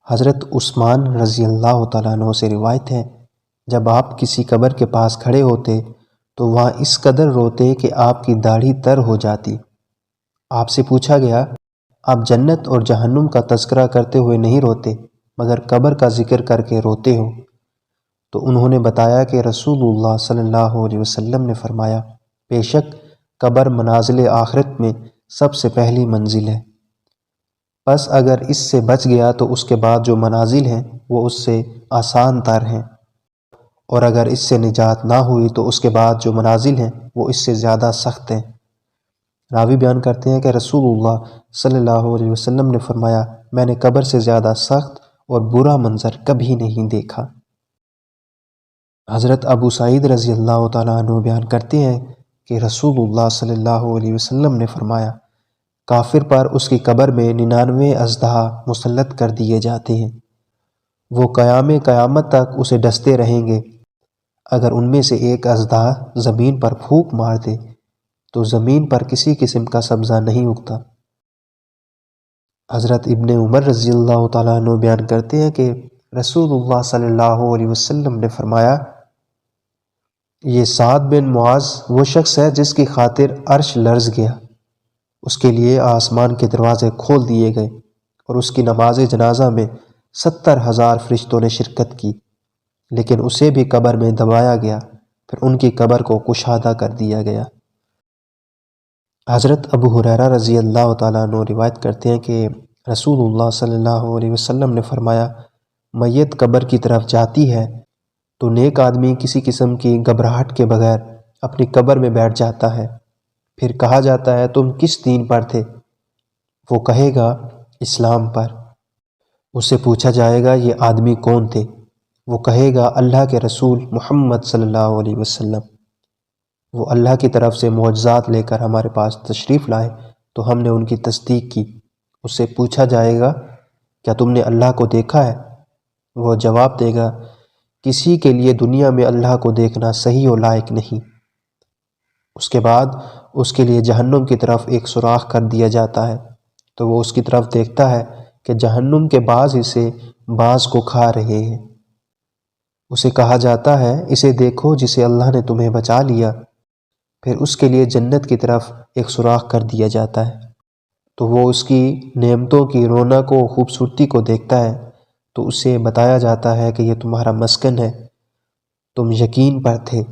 حضرت عثمان رضی اللہ تعالیٰ عنہ سے روایت ہے، جب آپ کسی قبر کے پاس کھڑے ہوتے تو وہاں اس قدر روتے کہ آپ کی داڑھی تر ہو جاتی۔ آپ سے پوچھا گیا، آپ جنت اور جہنم کا تذکرہ کرتے ہوئے نہیں روتے مگر قبر کا ذکر کر کے روتے ہو؟ تو انہوں نے بتایا کہ رسول اللہ صلی اللہ علیہ وسلم نے فرمایا، بے شک قبر منازل آخرت میں سب سے پہلی منزل ہے، پس اگر اس سے بچ گیا تو اس کے بعد جو منازل ہیں وہ اس سے آسان تر ہیں، اور اگر اس سے نجات نہ ہوئی تو اس کے بعد جو منازل ہیں وہ اس سے زیادہ سخت ہیں۔ راوی بیان کرتے ہیں کہ رسول اللہ صلی اللہ علیہ وسلم نے فرمایا، میں نے قبر سے زیادہ سخت اور برا منظر کبھی نہیں دیکھا۔ حضرت ابو سعید رضی اللہ تعالیٰ عنہ بیان کرتے ہیں کہ رسول اللہ صلی اللہ علیہ وسلم نے فرمایا، کافر پر اس کی قبر میں 99 اژدہا مسلط کر دیے جاتے ہیں، وہ قیامت تک اسے ڈستے رہیں گے۔ اگر ان میں سے ایک اژدہا زمین پر پھونک مار دے تو زمین پر کسی قسم کا سبزہ نہیں اگتا۔ حضرت ابن عمر رضی اللہ تعالیٰ عنہ بیان کرتے ہیں کہ رسول اللہ صلی اللہ علیہ وسلم نے فرمایا، یہ سعد بن معاذ وہ شخص ہے جس کی خاطر عرش لرز گیا، اس کے لیے آسمان کے دروازے کھول دیے گئے اور اس کی نماز جنازہ میں 70,000 فرشتوں نے شرکت کی، لیکن اسے بھی قبر میں دبایا گیا، پھر ان کی قبر کو کشادہ کر دیا گیا۔ حضرت ابو ہریرہ رضی اللہ تعالیٰ عنہ روایت کرتے ہیں کہ رسول اللہ صلی اللہ علیہ وسلم نے فرمایا، میت قبر کی طرف جاتی ہے تو نیک آدمی کسی قسم کی گھبراہٹ کے بغیر اپنی قبر میں بیٹھ جاتا ہے، پھر کہا جاتا ہے تم کس دین پر تھے؟ وہ کہے گا اسلام پر۔ اس سے پوچھا جائے گا یہ آدمی کون تھے؟ وہ کہے گا اللہ کے رسول محمد صلی اللہ علیہ وسلم، وہ اللہ کی طرف سے معجزات لے کر ہمارے پاس تشریف لائے تو ہم نے ان کی تصدیق کی۔ اس سے پوچھا جائے گا کیا تم نے اللہ کو دیکھا ہے؟ وہ جواب دے گا کسی کے لیے دنیا میں اللہ کو دیکھنا صحیح و لائق نہیں۔ اس کے بعد اس کے لیے جہنم کی طرف ایک سوراخ کر دیا جاتا ہے تو وہ اس کی طرف دیکھتا ہے کہ جہنم کے بعض حصے بعض کو کھا رہے ہیں۔ اسے کہا جاتا ہے اسے دیکھو جسے اللہ نے تمہیں بچا لیا، پھر اس کے لیے جنت کی طرف ایک سوراخ کر دیا جاتا ہے تو وہ اس کی نعمتوں کی رونق و خوبصورتی کو دیکھتا ہے، تو اسے بتایا جاتا ہے کہ یہ تمہارا مسکن ہے، تم یقین پر تھے،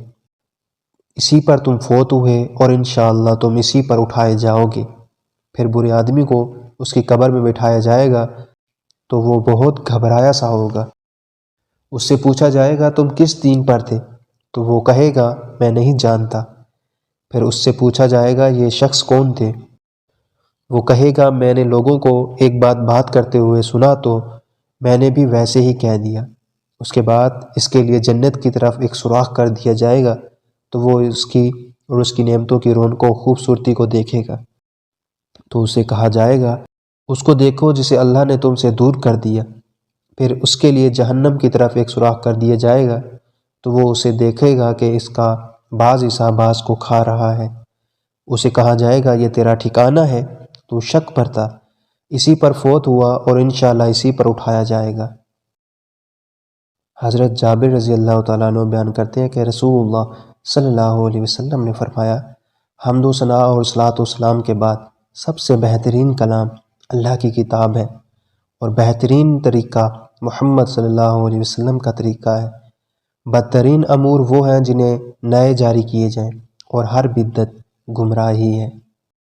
اسی پر تم فوت ہوئے اور انشاءاللہ تم اسی پر اٹھائے جاؤ گے۔ پھر برے آدمی کو اس کی قبر میں بٹھایا جائے گا تو وہ بہت گھبرایا سا ہوگا۔ اس سے پوچھا جائے گا تم کس دین پر تھے؟ تو وہ کہے گا میں نہیں جانتا۔ پھر اس سے پوچھا جائے گا یہ شخص کون تھے؟ وہ کہے گا میں نے لوگوں کو ایک بات کرتے ہوئے سنا تو میں نے بھی ویسے ہی کہہ دیا۔ اس کے بعد اس کے لیے جنت کی طرف ایک سوراخ کر دیا جائے گا تو وہ اس کی نعمتوں کی رونق و خوبصورتی کو دیکھے گا، تو اسے کہا جائے گا اس کو دیکھو جسے اللہ نے تم سے دور کر دیا۔ پھر اس کے لیے جہنم کی طرف ایک سوراخ کر دیا جائے گا تو وہ اسے دیکھے گا کہ اس کا بعض حصہ بعض کو کھا رہا ہے۔ اسے کہا جائے گا یہ تیرا ٹھکانہ ہے، تو شک پر تھا، اسی پر فوت ہوا اور انشاءاللہ اسی پر اٹھایا جائے گا۔ حضرت جابر رضی اللہ تعالیٰ عنہ بیان کرتے ہیں کہ رسول اللہ صلی اللہ علیہ وسلم نے فرمایا، حمد و ثنا اور صلاۃ و سلام کے بعد سب سے بہترین کلام اللہ کی کتاب ہے، اور بہترین طریقہ محمد صلی اللہ علیہ وسلم کا طریقہ ہے۔ بدترین امور وہ ہیں جنہیں نئے جاری کیے جائیں، اور ہر بدعت گمراہی ہے۔